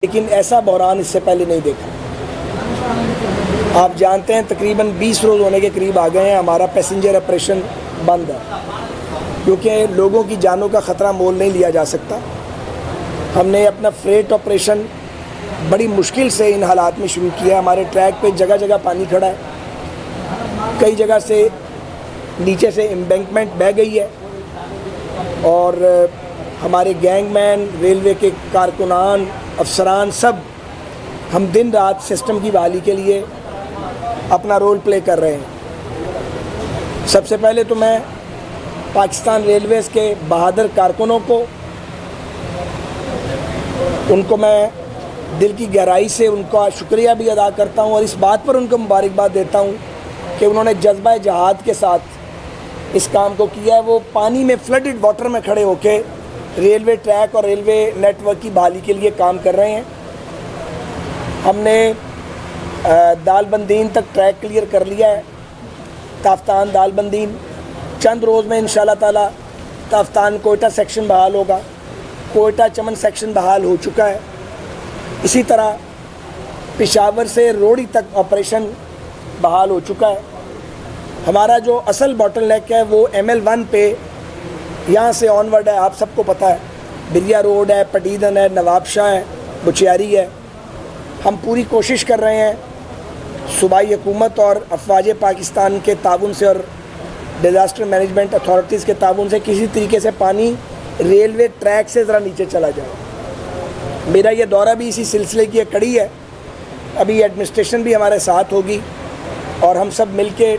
लेकिन ऐसा बहरान इससे पहले नहीं देखा। आप जानते हैं तकरीबन 20 रोज़ होने के करीब आ गए हैं, हमारा पैसेंजर ऑपरेशन बंद है क्योंकि लोगों की जानों का ख़तरा मोल नहीं लिया जा सकता। हमने अपना फ्रेट ऑपरेशन बड़ी मुश्किल से इन हालात में शुरू किया। हमारे ट्रैक पे जगह जगह पानी खड़ा है, कई जगह से नीचे से एम्बैंकमेंट बह गई है और हमारे गैंगमैन, रेलवे के कारकुनान, अफसरान सब हम दिन रात सिस्टम की बहाली के लिए अपना रोल प्ले कर रहे हैं। सबसे पहले तो मैं पाकिस्तान रेलवेज़ के बहादुर कारकुनों को, उनको मैं दिल की गहराई से उनका शुक्रिया भी अदा करता हूं और इस बात पर उनको मुबारकबाद देता हूं कि उन्होंने जज्बा जहाद के साथ इस काम को किया है। वो पानी में फ्लडेड वाटर में खड़े होके रेलवे ट्रैक और रेलवे नेटवर्क की बहाली के लिए काम कर रहे हैं। हमने दालबंदीन तक ट्रैक क्लियर कर लिया है, ताफ्तान दालबंदीन। चंद रोज़ में इंशाल्लाह ताला ताफ्तान कोयटा सेक्शन बहाल होगा, कोयटा चमन सेक्शन बहाल हो चुका है। इसी तरह पेशावर से रोड़ी तक ऑपरेशन बहाल हो चुका है। हमारा जो असल बॉटलनेक है वो ML1 पे यहाँ से ऑनवर्ड है, आप सबको पता है। बिरिया रोड है, पटीदन है, नवाबशाह है, बुचियारी है। हम पूरी कोशिश कर रहे हैं सूबाई हुकूमत और अफवाज पाकिस्तान के ताउन से और डिज़ास्टर मैनेजमेंट अथॉरिटीज़ के ताउन से किसी तरीके से पानी रेलवे ट्रैक से ज़रा नीचे चला जाए। मेरा ये दौरा भी इसी सिलसिले की एक कड़ी है। अभी एडमिनिस्ट्रेशन भी हमारे साथ होगी और हम सब मिल के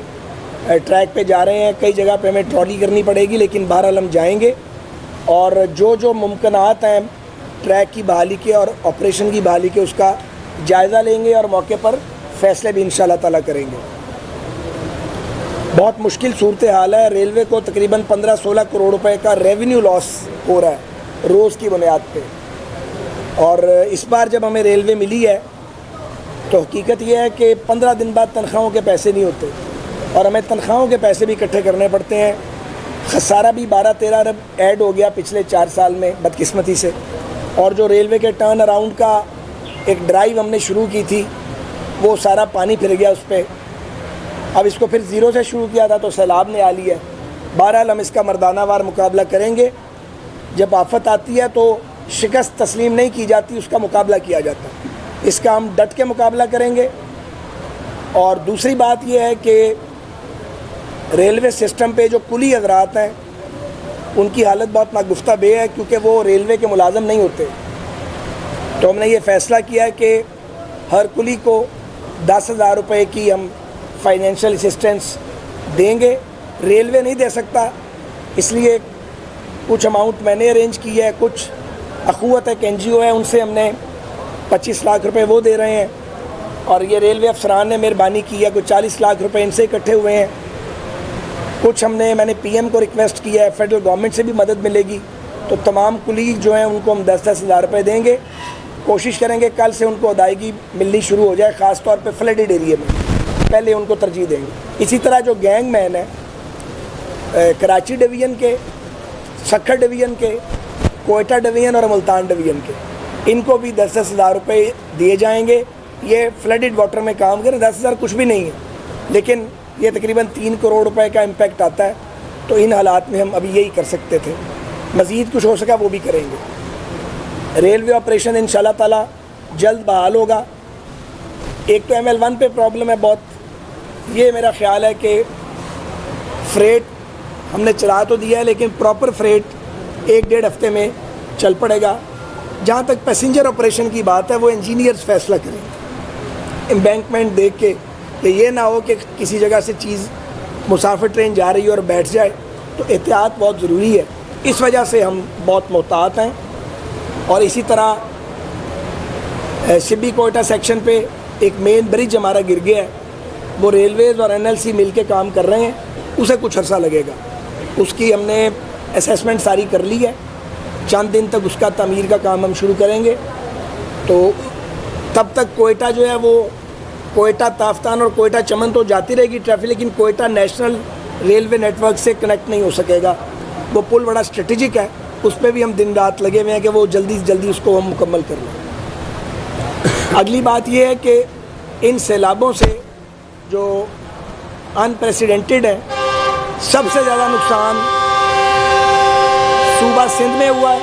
ट्रैक पे जा रहे हैं। कई जगह पे हमें ट्रॉली करनी पड़ेगी, लेकिन बहरहाल हम जाएंगे और जो मुमकिनात हैं ट्रैक की बहाली के और ऑपरेशन की बहाली के उसका जायज़ा लेंगे और मौके पर फैसले भी इंशाल्लाह ताला करेंगे। बहुत मुश्किल सूरत हाल है। रेलवे को तकरीबन 15-16 करोड़ रुपए का रेवेन्यू लॉस हो रहा है रोज़ की बुनियाद पे। और इस बार जब हमें रेलवे मिली है तो हकीकत यह है कि 15 दिन बाद तनख्वाहों के पैसे नहीं होते और हमें तनख्वाहों के पैसे भी इकट्ठे करने पड़ते हैं। खसारा भी 12-13 अरब ऐड हो गया पिछले 4 साल में बदकिस्मती से। और जो रेलवे के टर्न अराउंड का एक ड्राइव हमने शुरू की थी वो सारा पानी फिर गया उस पर। अब इसको फिर ज़ीरो से शुरू किया था तो सैलाब ने आ लिया। बहरहाल हम इसका मर्दानावार मुकाबला करेंगे। जब आफत आती है तो शिकस्त तस्लीम नहीं की जाती, उसका मुकाबला किया जाता है। इसका हम डट के मुकाबला करेंगे। और दूसरी बात यह है कि रेलवे सिस्टम पे जो कुली हज़रात हैं उनकी हालत बहुत नागुफ्ता बे है क्योंकि वो रेलवे के मुलाजम नहीं होते। तो हमने ये फ़ैसला किया है कि हर कुली को 10,000 रुपये की हम फाइनेंशियल असिस्टेंस देंगे। रेलवे नहीं दे सकता, इसलिए कुछ अमाउंट मैंने अरेंज की है। कुछ अखुवत एक NGO है, उनसे हमने 25 लाख रुपए वो दे रहे हैं और ये रेलवे अफसरान ने मेहरबानी की है, कुछ 40 लाख रुपए इनसे इकट्ठे हुए हैं। कुछ मैंने PM को रिक्वेस्ट किया है, फेडरल गवर्नमेंट से भी मदद मिलेगी। तो तमाम कुलीग जो हैं उनको हम 10-10 हज़ार रुपये देंगे। कोशिश करेंगे कल से उनको अदायगी मिलनी शुरू हो जाए, ख़ास तौर पे फ्लडेड एरिया में पहले उनको तरजीह देंगे। इसी तरह जो गैंगमैन है कराची डिवीज़न के, सक्खर डिवीज़न के, कोयटा डिवीज़न और मुल्तान डिवीज़न के, इनको भी 10-10 हज़ार रुपये दिए जाएंगे। ये फ्लडेड वाटर में काम करें। 10 हज़ार कुछ भी नहीं है, लेकिन ये तकरीबन 3 करोड़ रुपए का इम्पैक्ट आता है। तो इन हालात में हम अभी यही कर सकते थे। मज़ीद कुछ हो सका वो भी करेंगे। रेलवे ऑपरेशन इंशाल्लाह ताला जल्द बहाल होगा। एक तो ML1 पे प्रॉब्लम है बहुत। ये मेरा ख्याल है कि फ्रेट हमने चला तो दिया है, लेकिन प्रॉपर फ्रेट 1-1.5 हफ्ते में चल पड़ेगा। जहाँ तक पैसेंजर ऑपरेशन की बात है वो इंजीनियर्स फैसला करेंगे एम्बैंकमेंट देख के, कि ये ना हो कि किसी जगह से चीज़ मुसाफिर ट्रेन जा रही है और बैठ जाए। तो एहतियात बहुत ज़रूरी है, इस वजह से हम बहुत मोहतात हैं। और इसी तरह शिबी कोयटा सेक्शन पे एक मेन ब्रिज हमारा गिर गया है, वो रेलवेज़ और NLC मिल के काम कर रहे हैं, उसे कुछ अर्सा लगेगा। उसकी हमने असेसमेंट सारी कर ली है, चंद दिन तक उसका तमीर का काम हम शुरू करेंगे। तो तब तक कोयटा जो है वो कोयटा ताफ्तान और कोयटा चमन तो जाती रहेगी ट्रैफिक, लेकिन कोयटा नेशनल रेलवे नेटवर्क से कनेक्ट नहीं हो सकेगा। वो पुल बड़ा स्ट्रेटेजिक है, उस पर भी हम दिन रात लगे हुए हैं कि वो जल्दी से जल्दी उसको हम मुकम्मल कर लें। अगली बात यह है कि इन सैलाबों से जो अनप्रेसिडेंटेड है, सबसे ज़्यादा नुकसान सूबा सिंध में हुआ है,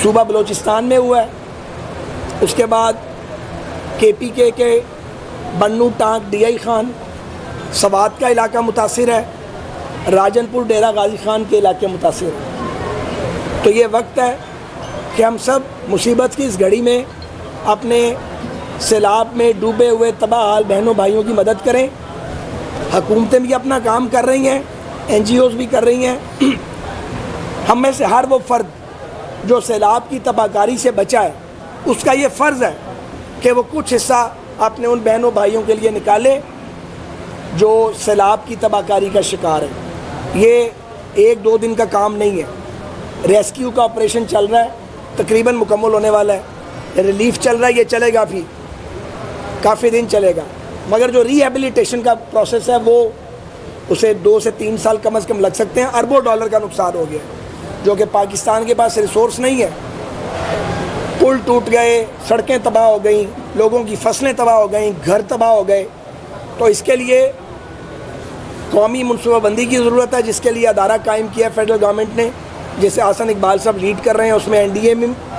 सूबा बलूचिस्तान में हुआ है, उसके बाद KPK के बन्नू टांक DI खान सवात का इलाका मुतासिर है, राजनपुर डेरा गाजी खान के इलाके मुतासिर है। तो ये वक्त है कि हम सब मुसीबत की इस घड़ी में अपने सैलाब में डूबे हुए तबाह हाल बहनों भाइयों की मदद करें। हुकूमतें भी अपना काम कर रही हैं, NGOs भी कर रही हैं। हम में से हर वो फ़र्द जो सैलाब की तबाहकारी से बचा है, उसका ये फ़र्ज़ है कि वो कुछ हिस्सा अपने उन बहनों भाइयों के लिए निकाले जो सैलाब की तबाहकारी का शिकार है। ये 1-2 दिन का काम नहीं है। रेस्क्यू का ऑपरेशन चल रहा है, तकरीबन मुकम्मल होने वाला है। रिलीफ चल रहा है, ये चलेगा भी काफ़ी दिन चलेगा, मगर जो रिहेबिलिटेशन का प्रोसेस है वो उसे 2 से 3 साल कम से कम लग सकते हैं। अरबों डॉलर का नुकसान हो गया, जो कि पाकिस्तान के पास रिसोर्स नहीं है। पुल टूट गए, सड़कें तबाह हो गई, लोगों की फसलें तबाह हो गई, घर तबाह हो गए। तो इसके लिए कौमी मनसूबाबंदी की ज़रूरत है, जिसके लिए अदारा कायम किया फेडरल गवर्नमेंट ने, जिसे आसन इकबाल साहब लीड कर रहे हैं। उसमें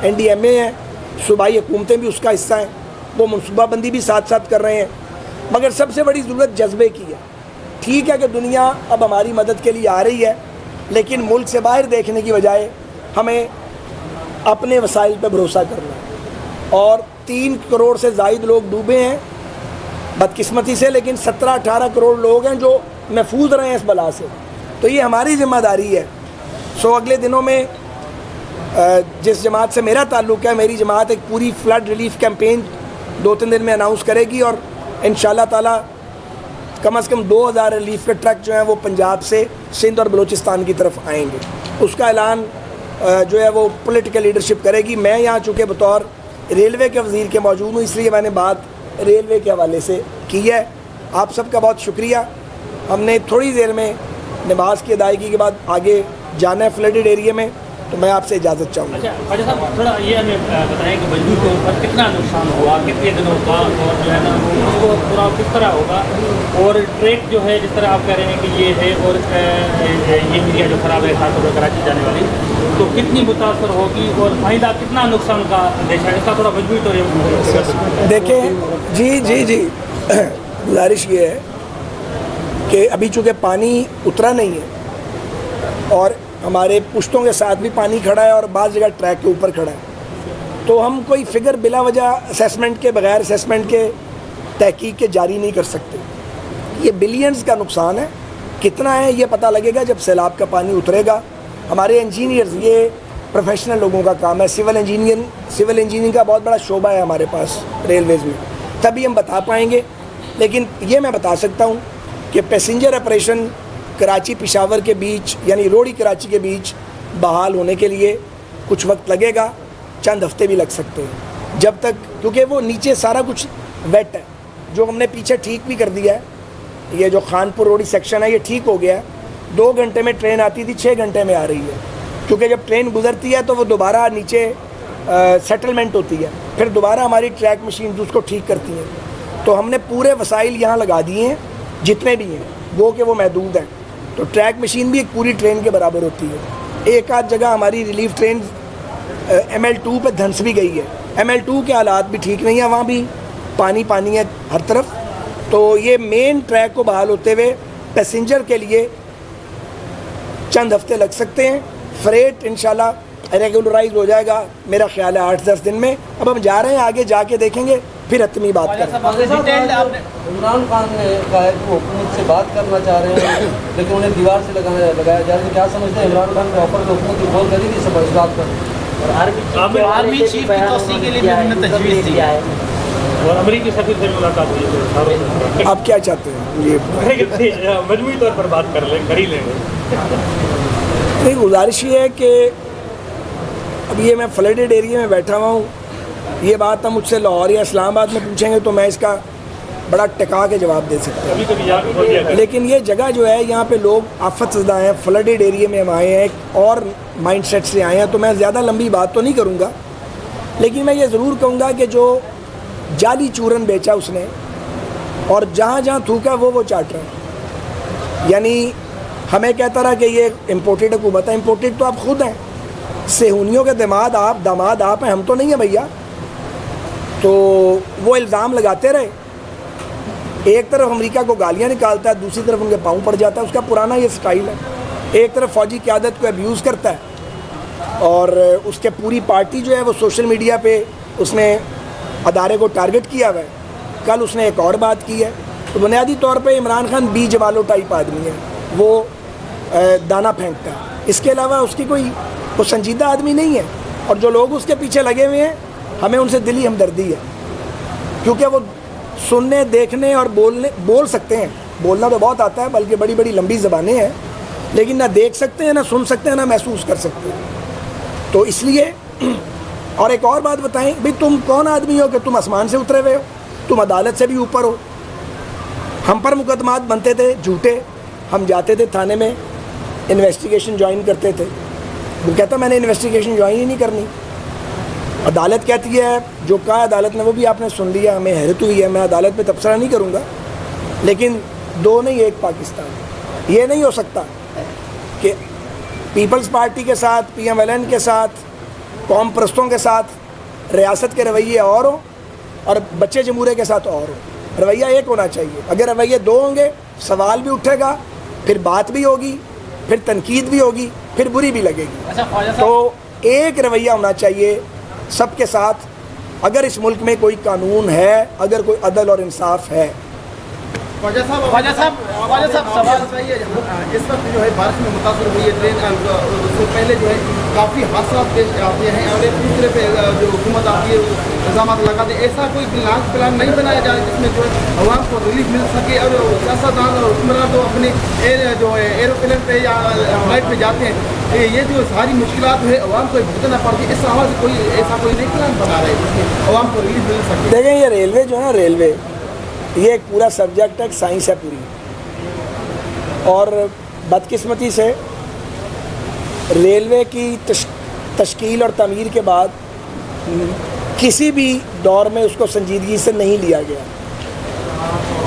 NDMA है, सूबाई हुकूमतें भी उसका हिस्सा हैं, वो मनसूबाबंदी भी साथ साथ कर रहे हैं। मगर सबसे बड़ी ज़रूरत जज्बे की है। ठीक है कि दुनिया अब हमारी मदद के लिए आ रही है, लेकिन मुल्क से बाहर देखने की बजाय हमें अपने वसाइल पर भरोसा करना है। और 3 करोड़ से ज़ायद लोग डूबे हैं बदकिस्मती से, लेकिन 17-18 करोड़ लोग हैं जो महफूज रहे हैं इस बला से। तो ये हमारी ज़िम्मेदारी है। सो अगले दिनों में जिस जमात से मेरा ताल्लुक़ है, मेरी जमात एक पूरी फ्लड रिलीफ कैंपेन 2-3 दिन में अनाउंस करेगी, और इंशाअल्लाह ताला कम से कम 2000 रिलीफ के ट्रक जो हैं वो पंजाब से सिंध और बलूचिस्तान की तरफ आएंगे। उसका ऐलान जो है वो पॉलिटिकल लीडरशिप करेगी। मैं यहाँ चूँकि बतौर रेलवे के वज़ीर के मौजूद हूँ, इसलिए मैंने बात रेलवे के हवाले से की है। आप सबका बहुत शुक्रिया। हमने थोड़ी देर में नमाज की अदायगी के बाद आगे जाना है फ्लडेड एरिया में, तो मैं आपसे इजाज़त चाहूँगा। अच्छा ख्वाजा साहब, थोड़ा ये हमें बताएं कि बजनू के ऊपर कितना नुकसान हुआ, कितने दिनों का, और जो है ना उसको पूरा किस तरह होगा, और ट्रैक जो है जिस तरह आप कह रहे हैं कि ये है, और ये एरिया जो ख़राब है खासतौर पर कराची जाने वाली, तो कितनी मुतासर होगी और आइंदा कितना नुकसान का अंदेशा है, इसका थोड़ा मजबूत तो देखें। जी गुजारिश ये है कि अभी चूँकि पानी उतरा नहीं है और हमारे पुश्तों के साथ भी पानी खड़ा है और बाज़ जगह ट्रैक के ऊपर खड़ा है, तो हम कोई फिगर बिला वजह असेसमेंट के बगैर असेसमेंट के तहकीक के जारी नहीं कर सकते। ये बिलियंस का नुकसान है। कितना है ये पता लगेगा जब सैलाब का पानी उतरेगा। हमारे इंजीनियर्स, ये प्रोफेशनल लोगों का काम है। सिविल इंजीनियरिंग का बहुत बड़ा शोबा है हमारे पास रेलवेज़ में, तभी हम बता पाएंगे। लेकिन ये मैं बता सकता हूँ कि पैसेंजर ऑपरेशन कराची पेशावर के बीच, यानी रोड़ी कराची के बीच बहाल होने के लिए कुछ वक्त लगेगा, चंद हफ्ते भी लग सकते हैं, जब तक, क्योंकि वो नीचे सारा कुछ वेट है। जो हमने पीछे ठीक भी कर दिया है, ये जो खानपुर रोड़ी सेक्शन है ये ठीक हो गया है। 2 घंटे में ट्रेन आती थी, 6 घंटे में आ रही है, क्योंकि जब ट्रेन गुजरती है तो वो दोबारा नीचे सेटलमेंट होती है, फिर दोबारा हमारी ट्रैक मशीन उसको ठीक करती हैं। तो हमने पूरे वसाइल यहाँ लगा दिए हैं जितने भी हैं, वो कि वो महदूद हैं। तो ट्रैक मशीन भी एक पूरी ट्रेन के बराबर होती है। एक आध जगह हमारी रिलीफ ट्रेन ML2 पे धंस भी गई है। ML2 के हालात भी ठीक नहीं है, वहाँ भी पानी है हर तरफ। तो ये मेन ट्रैक को बहाल होते हुए पैसेंजर के लिए चंद हफ्ते लग सकते हैं। फ्रेट इंशाल्लाह रेगुलराइज हो जाएगा, मेरा ख्याल है 8-10 दिन में। अब हम जा रहे हैं, आगे जाके देखेंगे, फिर हतमी बात करें। इमरान खान ने कहा है कि वो हुकूमत से बात करना चाह रहे हैं, लेकिन उन्हें दीवार से लगाया जा रहा है। क्या समझते हैं, इमरान खान के ऑफर को हुकूमत की गौर करेगी सब इस बात पर? और आर्मी चीफ की तौसीक़ के लिए भी उन्होंने तजवीज़ दी है, और अमेरिकी सफीर से मुलाकात हुई है। आप क्या चाहते हैं ये मजमूई तौर पर बात कर ही लेंगे। नहीं, गुजारिश ये है कि अब ये मैं फ्लडेड एरिया में बैठा हुआ हूँ, ये बात हम मुझसे लाहौर या इस्लामाबाद में पूछेंगे तो मैं इसका बड़ा टिका के जवाब दे सकता हूँ। लेकिन ये जगह जो है, यहाँ पे लोग आफतज़दा हैं, फ्लडेड एरिया में हम आए हैं, एक और माइंडसेट से आए हैं। तो मैं ज़्यादा लंबी बात तो नहीं करूँगा, लेकिन मैं ये ज़रूर कहूँगा कि जो जाली चूरन बेचा उसने और जहाँ जहाँ थूका वो चाट रहा है। यानी हमें कहता रहा कि ये इम्पोर्टेड हुकूमत है। इम्पोर्टेड तो आप खुद हैं, सेहूनियों के दामाद आप हैं, हम तो नहीं हैं भैया। तो वो इल्ज़ाम लगाते रहे, एक तरफ अमेरिका को गालियाँ निकालता है, दूसरी तरफ उनके पाँव पड़ जाता है। उसका पुराना ये स्टाइल है, एक तरफ फ़ौजी क़यादत को अब्यूज़ करता है और उसके पूरी पार्टी जो है वो सोशल मीडिया पे उसने अदारे को टारगेट किया हुआ है। कल उसने एक और बात की है। तो बुनियादी तौर पे इमरान खान बी जवालो टाइप आदमी है, वो दाना फेंकता है। इसके अलावा उसकी वो संजीदा आदमी नहीं है। और जो लोग उसके पीछे लगे हुए हैं, हमें उनसे दिली हमदर्दी है, क्योंकि वो सुनने, देखने और बोल सकते हैं। बोलना तो बहुत आता है, बल्कि बड़ी बड़ी लंबी ज़बानें हैं, लेकिन ना देख सकते हैं, ना सुन सकते हैं, ना महसूस कर सकते हैं। तो इसलिए और एक और बात बताएं भाई, तुम कौन आदमी हो कि तुम आसमान से उतरे हुए हो? तुम अदालत से भी ऊपर हो। हम पर मुकदमात बनते थे झूठे, हम जाते थे थाने में, इन्वेस्टिगेशन ज्वाइन करते थे। वो कहता मैंने इन्वेस्टिगेशन ज्वाइन ही नहीं करनी। अदालत कहती है, जो कहा अदालत ने वो भी आपने सुन लिया, हमें हैरत हुई है। मैं अदालत में तबसरा नहीं करूँगा, लेकिन दो नहीं एक पाकिस्तान। ये नहीं हो सकता कि पीपल्स पार्टी के साथ, PMLN के साथ, कौम परस्तों के साथ रियासत के रवैये और हो और बच्चे जमूरे के साथ और हो। रवैया एक होना चाहिए। अगर रवैये दो होंगे, सवाल भी उठेगा, फिर बात भी होगी, फिर तनकीद भी होगी, फिर बुरी भी लगेगी। तो एक रवैया होना चाहिए सबके साथ। अगर इस मुल्क में कोई कानून है, अगर कोई अदल और इंसाफ है। ख्वाजा साहब सवाल बताइए, इस वक्त जो है बारिश में मुतासर हुई है ट्रेन, उससे पहले जो है काफ़ी हादसा पेश आते हैं और एक दूसरे पे जो हुकूमत आती है इल्ज़ाम लगाते हैं। ऐसा कोई प्लान नहीं बनाया जाए जिसमें जो है अवाम को रिलीफ मिल सके और सियासतदान और हुक्मरान तो अपने एरोप्लेन पे या फ्लाइट पे जाते हैं, ये जो सारी मुश्किलात है अवाम को भुगतना पड़ती है। इस हवाले से ऐसा कोई नहीं प्लान बना रहा है जिसमें अवाम को रिलीफ मिल सके? देखें, ये रेलवे जो है, रेलवे ये एक पूरा सब्जेक्ट है, एक साइंस है पूरी। और बदकिस्मती से रेलवे की तश्कील और तमीर के बाद किसी भी दौर में उसको संजीदगी से नहीं लिया गया।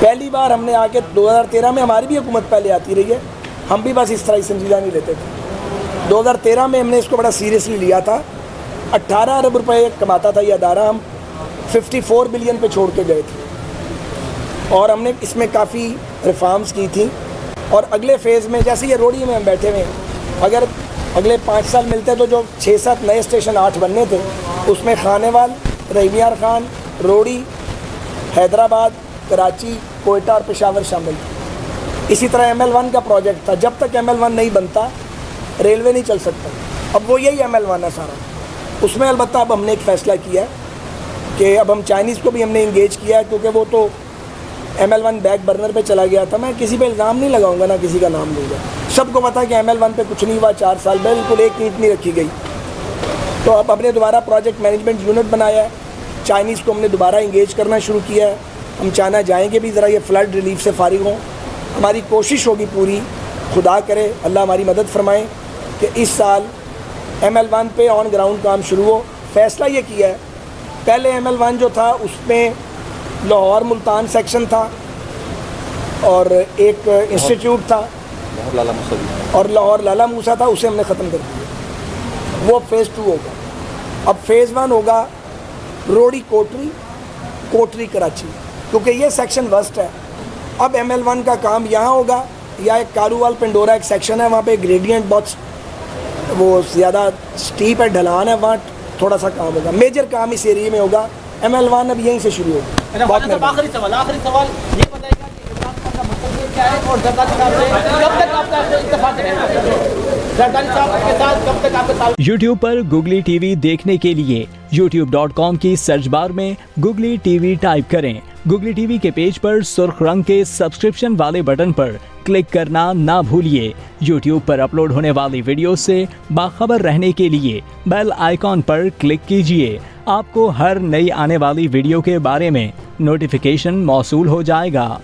पहली बार हमने आके 2013 में, हमारी भी हुकूमत पहले आती रही है, हम भी बस इस तरह ही संजीदा नहीं लेते थे। 2013 में हमने इसको बड़ा सीरियसली लिया था। 18 अरब रुपए कमाता था ये अदारा, हम 54 बिलियन पे छोड़ के गए थे और हमने इसमें काफ़ी रिफॉर्म्स की थी। और अगले फेज़ में, जैसे ये रोडी में हम बैठे हुए हैं, अगर अगले 5 साल मिलते तो जो 6-7 नए स्टेशन 8 बनने थे, उसमें खानेवाल, रहीमियार खान, रोडी, हैदराबाद, कराची, कोयटा और पेशावर शामिल थे। इसी तरह ML1 का प्रोजेक्ट था। जब तक ML1 नहीं बनता रेलवे नहीं चल सकता। अब वो यही ML1 है सारा। उसमें अलबत्ता अब हमने एक फ़ैसला किया है कि अब हम चाइनीज़ को भी हमने इंगेज किया है, क्योंकि वो तो ML1 बैक बर्नर पे चला गया था। मैं किसी पे इल्ज़ाम नहीं लगाऊंगा, ना किसी का नाम लूँगा। सबको पता है कि ML1 पे कुछ नहीं हुआ, 4 साल बिल्कुल एक नींद नहीं रखी गई। तो अब हमने दोबारा प्रोजेक्ट मैनेजमेंट यूनिट बनाया है, चाइनीज़ को हमने दोबारा इंगेज करना शुरू किया है। हम चाइना जाएंगे भी, ज़रा ये फ्लड रिलीफ से फारिग हों। हमारी कोशिश होगी पूरी, खुदा करे अल्लाह हमारी मदद फरमाए कि इस साल ML1 पे ऑन ग्राउंड काम शुरू हो। फ़ैसला ये किया है, पहले ML1 जो था उसमें लाहौर मुल्तान सेक्शन था और एक इंस्टीट्यूट था और लाहौर लाला मूसा था, उसे हमने ख़त्म कर दिया। वो फ़ेज़ 2 होगा। अब फ़ेज़ 1 होगा रोडी कोटरी, कोटरी कराची, क्योंकि ये सेक्शन वर्स्ट है। अब ML1 का काम यहाँ होगा, या एक कारूवाल पिंडोरा एक सेक्शन है, वहाँ पे ग्रेडियंट बहुत वो ज़्यादा स्टीप है, ढलान है, वहाँ थोड़ा सा काम होगा। मेजर काम इस एरिया में होगा। ML1 अब यहीं से शुरू होगा। आखिरी सवाल ये बताएगा कि इमरान खान का मकसद क्या है और जरदारी साहब से कब तक आपका इत्तेफाक रहेगा? जरदारी साहब के साथ कब तक आपका ताल्लुक? YouTube पर Googly TV देखने के लिए youtube.com की सर्च बार में Googly TV टाइप करें। Googly TV के पेज पर सुर्ख रंग के सब्सक्रिप्शन वाले बटन पर क्लिक करना ना भूलिए। YouTube पर अपलोड होने वाली वीडियो से बाखबर रहने के लिए बेल आइकॉन पर क्लिक कीजिए। आपको हर नई आने वाली वीडियो के बारे में नोटिफिकेशन मौसूल हो जाएगा।